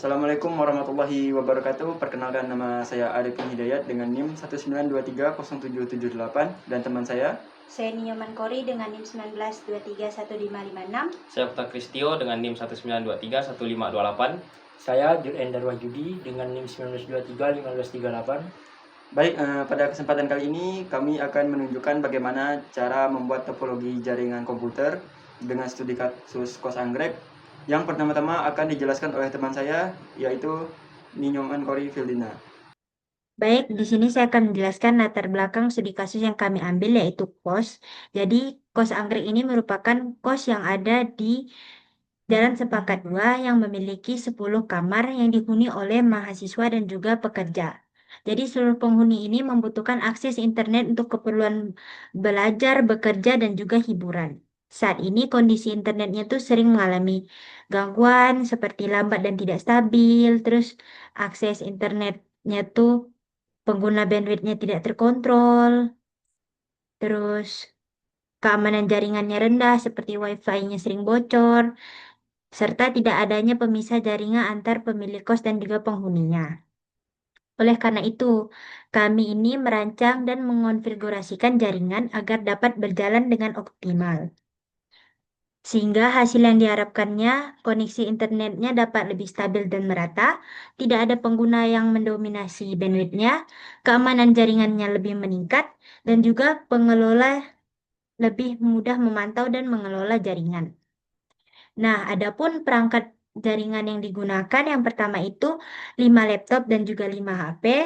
Assalamualaikum warahmatullahi wabarakatuh. Perkenalkan, nama saya Arifin Hidayat dengan NIM 192307778 dan teman saya. Saya Nyoman Kori dengan NIM 19231556. Saya Okta Kristio dengan NIM 19231528. Saya Julendar Wajudi dengan NIM 19231538. Baik, pada kesempatan kali ini kami akan menunjukkan bagaimana cara membuat topologi jaringan komputer dengan studi kasus kos anggrek. Yang pertama-tama akan dijelaskan oleh teman saya, yaitu Nyoman Kori Fildina. Baik, di sini saya akan menjelaskan latar belakang studi kasus yang kami ambil, yaitu kos. Jadi, kos anggrek ini merupakan kos yang ada di Jalan Sepakat 2 yang memiliki 10 kamar yang dihuni oleh mahasiswa dan juga pekerja. Jadi seluruh penghuni ini membutuhkan akses internet untuk keperluan belajar, bekerja, dan juga hiburan. Saat ini kondisi internetnya tuh sering mengalami gangguan seperti lambat dan tidak stabil, terus akses internetnya tuh pengguna bandwidthnya tidak terkontrol, terus keamanan jaringannya rendah seperti wifi-nya sering bocor, serta tidak adanya pemisah jaringan antar pemilik kos dan juga penghuninya. Oleh karena itu, kami ini merancang dan mengonfigurasikan jaringan agar dapat berjalan dengan optimal. Sehingga hasil yang diharapkannya, koneksi internetnya dapat lebih stabil dan merata, tidak ada pengguna yang mendominasi bandwidthnya, keamanan jaringannya lebih meningkat, dan juga pengelola lebih mudah memantau dan mengelola jaringan. Nah, adapun perangkat jaringan yang digunakan yang pertama itu 5 laptop dan juga 5 HP,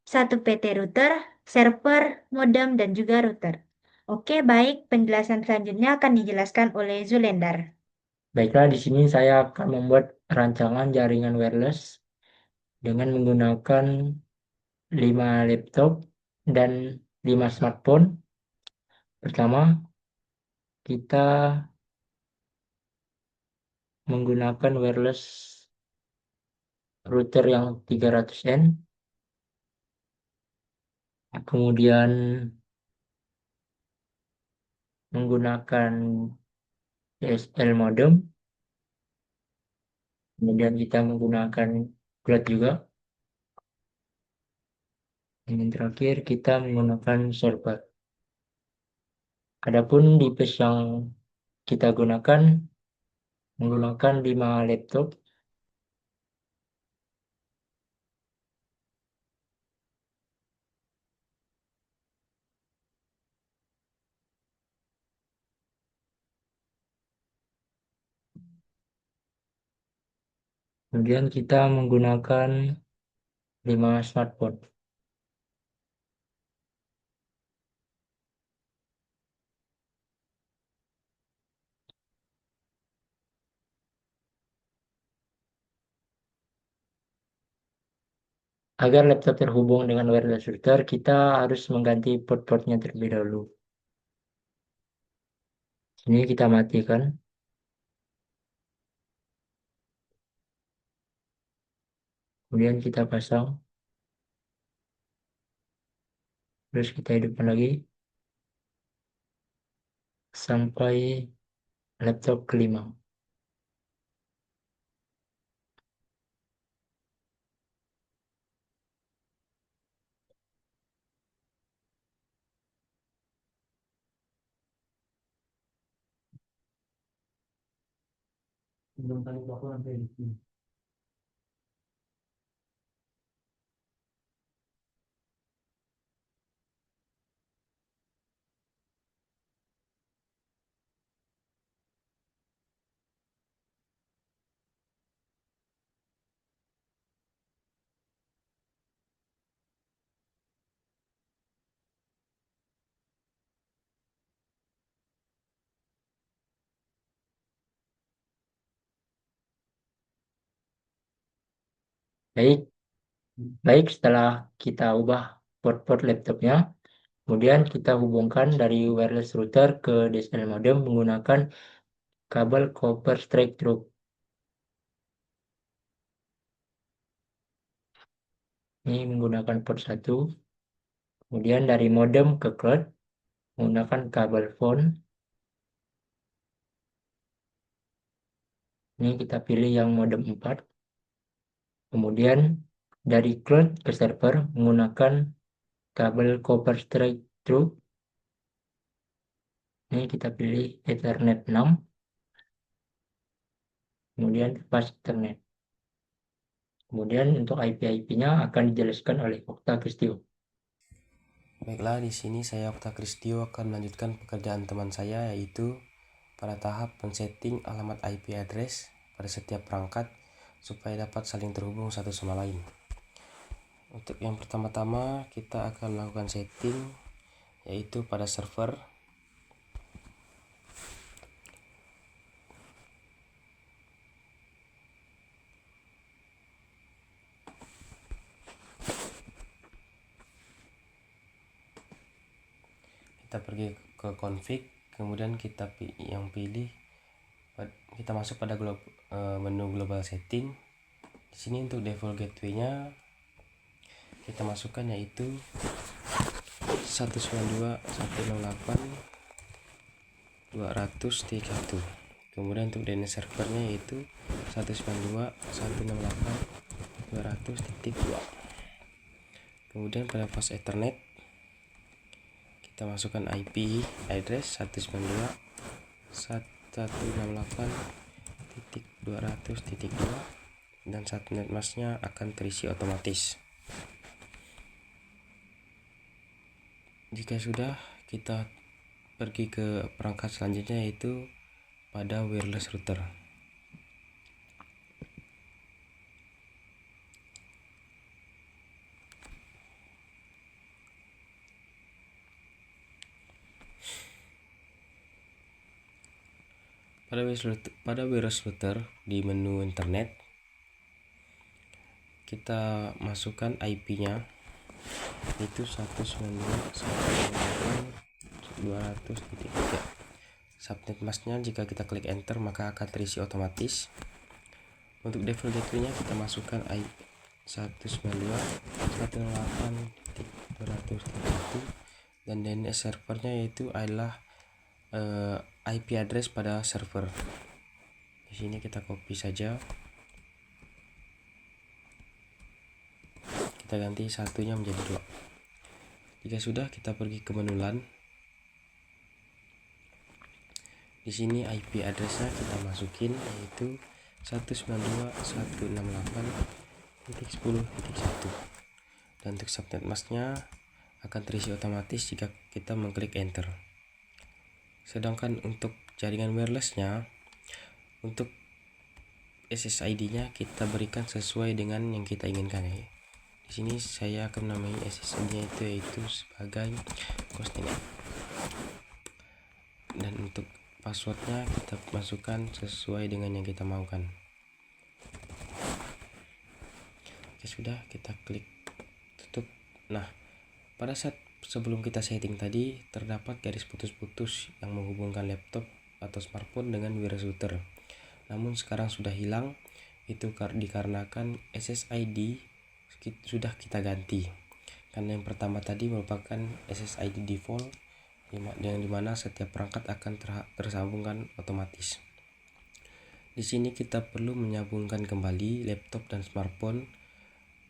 1 PT router, server, modem, dan juga router. Oke, baik. Penjelasan selanjutnya akan dijelaskan oleh Zulendar. Baiklah, di sini saya akan membuat rancangan jaringan wireless dengan menggunakan 5 laptop dan 5 smartphone. Pertama, kita menggunakan wireless router yang 300N. Kemudian menggunakan DSL modem. Kemudian kita menggunakan cloud juga. Dan yang terakhir kita menggunakan server. Adapun device yang kita gunakan menggunakan 5 laptop, kemudian kita menggunakan 5 smartphone. Agar laptop terhubung dengan wireless router, kita harus mengganti port-portnya terlebih dahulu. Ini kita matikan. Kemudian kita pasang. Terus kita hidupkan lagi sampai laptop kelima. Baik, setelah kita ubah port-port laptopnya, kemudian kita hubungkan dari wireless router ke DSL modem menggunakan kabel copper straight through. Ini menggunakan port 1. Kemudian dari modem ke cloud menggunakan kabel phone. Ini kita pilih yang modem 4. Kemudian dari cloud ke server menggunakan kabel copper straight through. Ini kita pilih Ethernet 6. Kemudian fast Ethernet. Kemudian untuk IP-IP-nya akan dijelaskan oleh Okta Kristio. Baiklah, di sini saya Okta Kristio akan melanjutkan pekerjaan teman saya, yaitu pada tahap men-setting alamat IP address pada setiap perangkat supaya dapat saling terhubung satu sama lain. Untuk yang pertama-tama kita akan melakukan setting yaitu pada server. Kita pergi ke config, kemudian kita pilih kita masuk pada menu global setting. Di sini untuk default gateway-nya kita masukkan yaitu 192.168.200.1. Kemudian untuk DNS servernya yaitu 192.168.200.2. Kemudian pada fast Ethernet kita masukkan IP address 192.168.200.2 dan subnet masknya akan terisi otomatis. Jika sudah, kita pergi ke perangkat selanjutnya yaitu pada wireless router. Pada wireless router di menu internet kita masukkan IP-nya itu 192.168.200.3. Subnet masknya jika kita klik enter maka akan terisi otomatis. Untuk default gateway-nya kita masukkan IP 192.168.200.1 dan DNS servernya yaitu adalah IP address pada server. Di sini kita copy saja. Kita ganti satunya menjadi 2. Jika sudah, kita pergi ke menu LAN. Di sini IP addressnya kita masukin yaitu 192.168.10.1 dan untuk subnet masknya akan terisi otomatis jika kita mengklik enter. Sedangkan untuk jaringan wirelessnya, untuk SSID-nya kita berikan sesuai dengan yang kita inginkan ya. Di sini saya akan menamai SSID-nya yaitu sebagai Cosnet. Dan untuk passwordnya kita masukkan sesuai dengan yang kita maukan. Oke, sudah, kita klik tutup. Nah, pada saat sebelum kita setting tadi terdapat garis putus-putus yang menghubungkan laptop atau smartphone dengan wireless router. Namun sekarang sudah hilang, itu dikarenakan SSID sudah kita ganti. Karena yang pertama tadi merupakan SSID default yang dimana setiap perangkat akan tersambungkan otomatis. Di sini kita perlu menyambungkan kembali laptop dan smartphone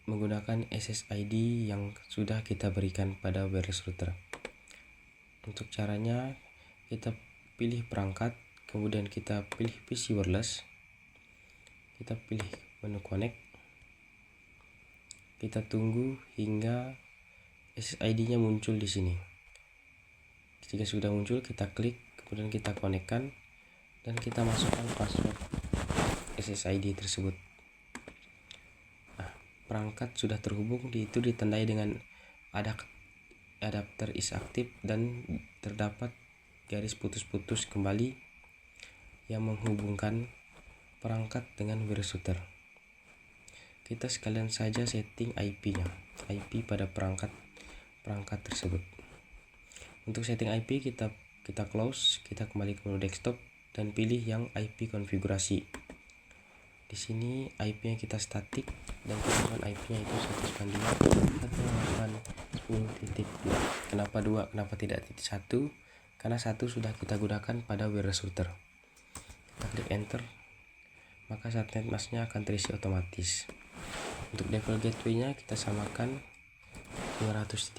menggunakan SSID yang sudah kita berikan pada wireless router. Untuk caranya, kita pilih perangkat, kemudian kita pilih PC wireless, kita pilih menu connect, kita tunggu hingga SSID-nya muncul di sini. Jika sudah muncul, kita klik, kemudian kita konekkan dan kita masukkan password SSID tersebut. Perangkat sudah terhubung, itu ditandai dengan adapter is active dan terdapat garis putus-putus kembali yang menghubungkan perangkat dengan wireless router. Kita sekalian saja setting IP-nya, IP pada perangkat tersebut. Untuk setting IP kita close, kita kembali ke menu desktop dan pilih yang IP konfigurasi. Di sini IP-nya kita statik dan kemudian IP-nya itu 192.168.10.2. Kenapa 2? Kenapa tidak 1? Karena 1 sudah kita gunakan pada wireless router. Kita klik enter, maka subnet masknya akan terisi otomatis. Untuk default gateway-nya kita samakan 200.1,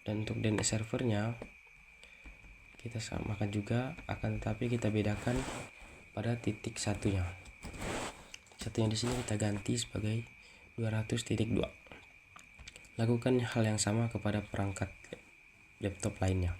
dan untuk DNS servernya kita samakan juga, akan tetapi kita bedakan pada titik satunya. Satunya di sini kita ganti sebagai 200.2. Lakukan hal yang sama kepada perangkat laptop lainnya.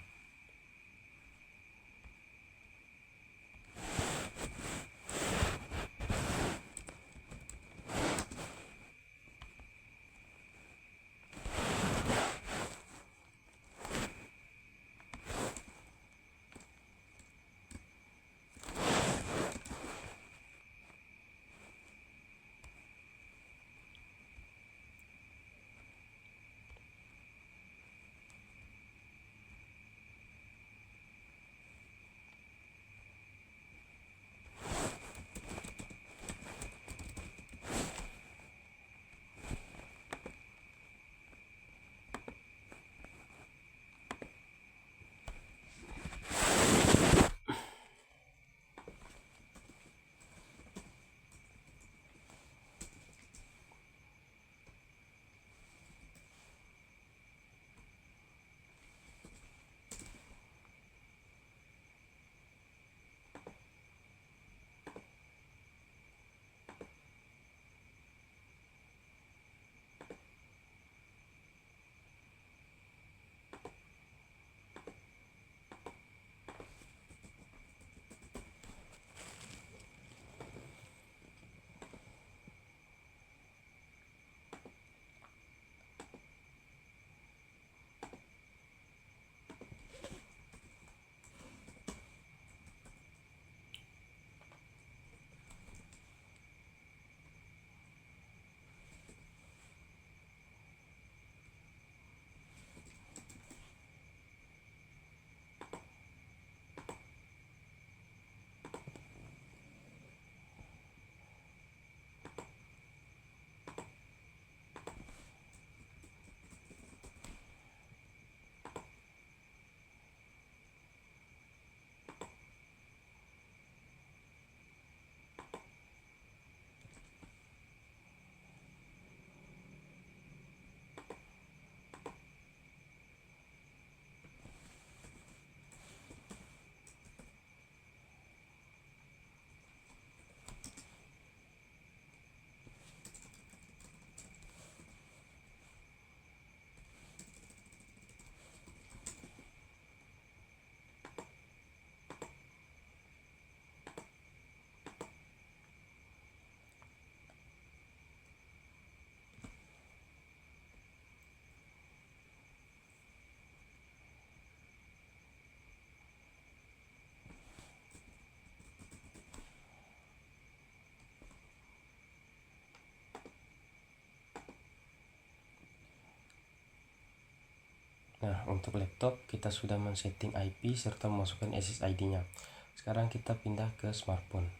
Nah, untuk laptop kita sudah men-setting IP serta memasukkan SSID-nya. Sekarang kita pindah ke smartphone.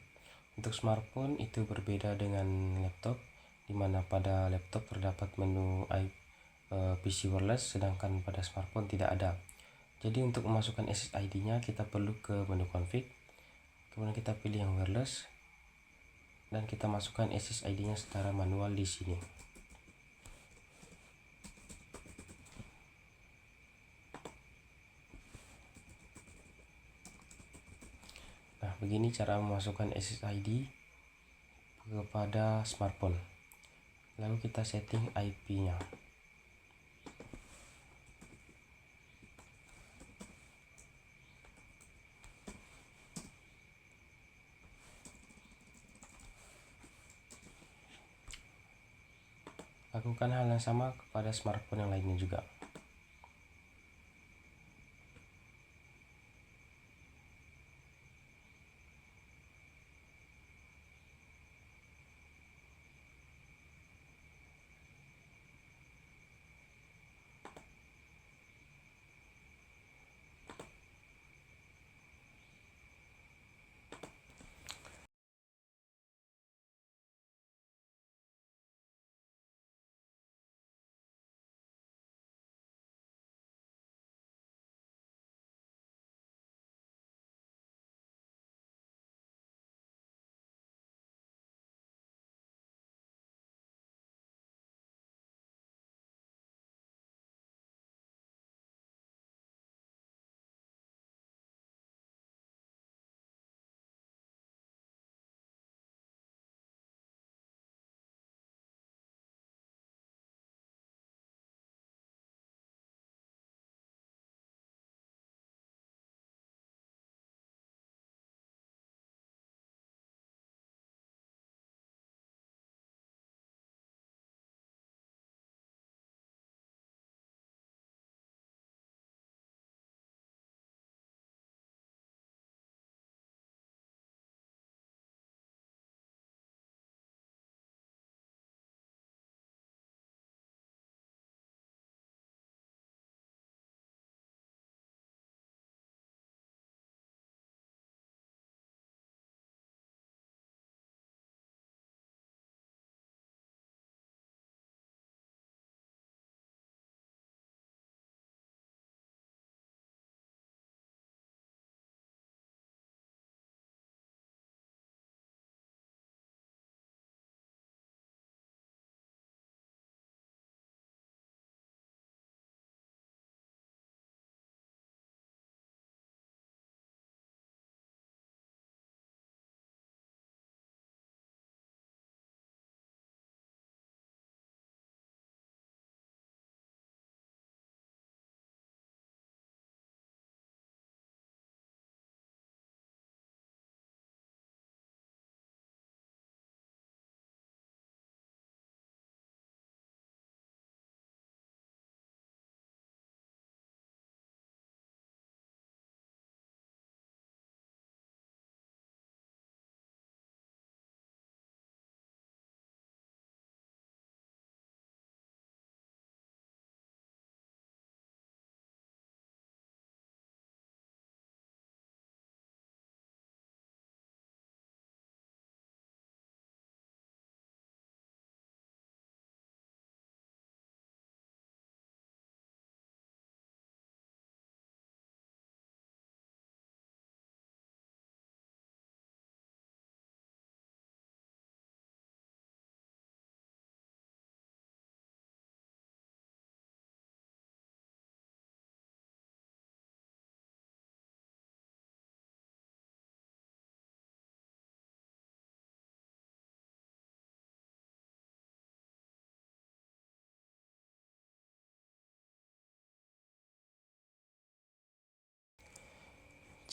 Untuk smartphone itu berbeda dengan laptop, di mana pada laptop terdapat menu PC wireless, sedangkan pada smartphone tidak ada. Jadi untuk memasukkan SSID-nya kita perlu ke menu config, kemudian kita pilih yang wireless, dan kita masukkan SSID-nya secara manual di sini. Nah, begini cara memasukkan SSID kepada smartphone. Lalu kita setting IP-nya. Lakukan hal yang sama kepada smartphone yang lainnya juga.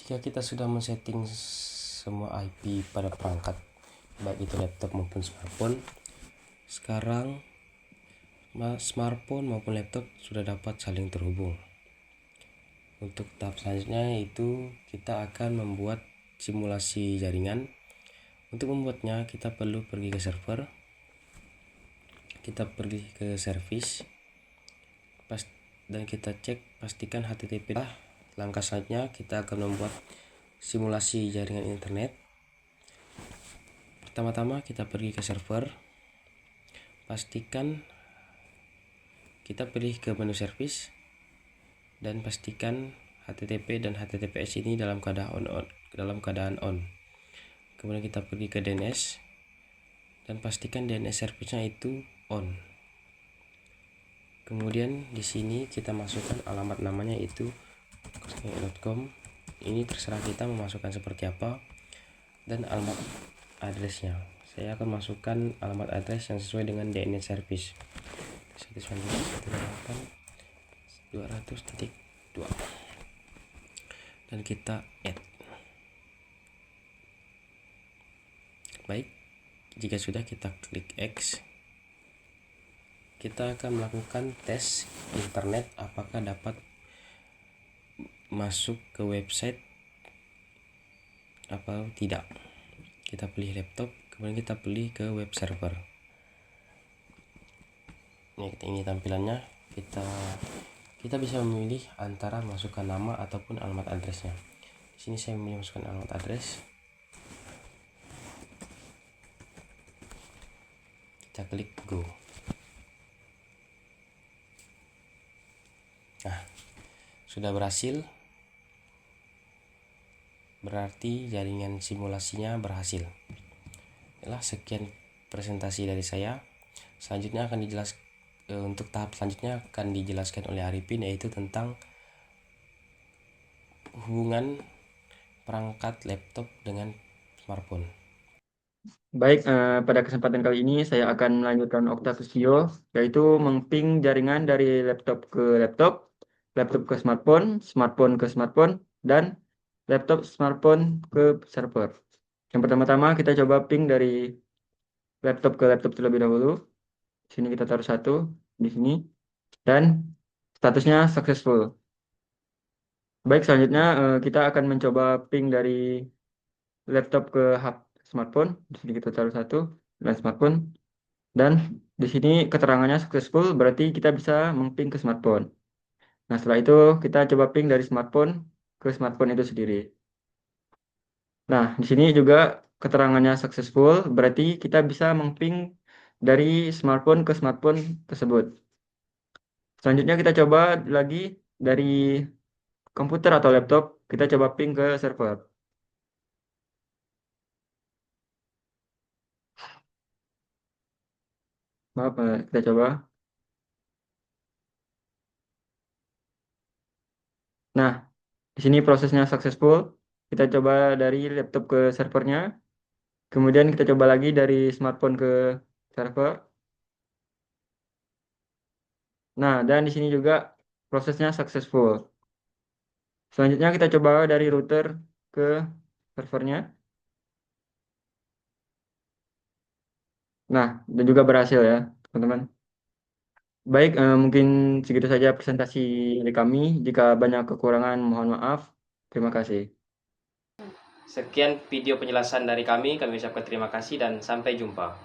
Jika kita sudah men-setting semua IP pada perangkat, baik itu laptop maupun smartphone, sekarang smartphone maupun laptop sudah dapat saling terhubung. Untuk tahap selanjutnya yaitu kita akan membuat simulasi jaringan. Untuk membuatnya kita perlu pergi ke server, kita pergi ke service, dan kita cek pastikan HTTP. Langkah selanjutnya kita akan membuat simulasi jaringan internet. Pertama-tama kita pergi ke server, pastikan kita pilih ke menu service dan pastikan HTTP dan HTTPS ini dalam keadaan on. Kemudian kita pergi ke DNS dan pastikan DNS service-nya itu on. Kemudian di sini kita masukkan alamat namanya itu kosanggrek.com. Ini terserah kita memasukkan seperti apa, dan alamat addressnya. Saya akan masukkan alamat address yang sesuai dengan DNS service. 192.200.2 dan kita add. Baik, jika sudah kita klik X. Kita akan melakukan tes internet apakah dapat masuk ke website atau tidak. Kita pilih laptop, kemudian kita pilih ke web server. Ini tampilannya. Kita bisa memilih antara masukkan nama ataupun alamat addressnya. Di sini saya memilih masukkan alamat address. Kita klik go. Nah, sudah berhasil. Berarti jaringan simulasinya berhasil. Sekian presentasi dari saya. Selanjutnya akan dijelaskan, untuk tahap selanjutnya akan dijelaskan oleh Arifin, yaitu tentang hubungan perangkat laptop dengan smartphone. Baik, pada kesempatan kali ini saya akan melanjutkan Octavisio, yaitu meng-ping jaringan dari laptop ke laptop, laptop ke smartphone, smartphone ke smartphone, dan laptop smartphone ke server. Yang pertama-tama kita coba ping dari laptop ke laptop terlebih dahulu. Di sini kita taruh 1 di sini, dan statusnya successful. Baik, selanjutnya kita akan mencoba ping dari laptop ke smartphone. Di sini kita taruh 1 dan smartphone, dan di sini keterangannya successful, berarti kita bisa meng-ping ke smartphone. Nah, setelah itu kita coba ping dari smartphone ke smartphone itu sendiri. Nah, di sini juga keterangannya successful, berarti kita bisa meng-ping dari smartphone ke smartphone tersebut. Selanjutnya kita coba lagi dari komputer atau laptop, kita coba ping ke server. Maaf, kita coba. Nah, di sini prosesnya successful. Kita coba dari laptop ke servernya. Kemudian kita coba lagi dari smartphone ke server. Nah, dan di sini juga prosesnya successful. Selanjutnya kita coba dari router ke servernya. Nah, dan juga berhasil ya, teman-teman. Baik, mungkin segitu saja presentasi dari kami. Jika banyak kekurangan, mohon maaf. Terima kasih. Sekian video penjelasan dari kami ucapkan terima kasih dan sampai jumpa.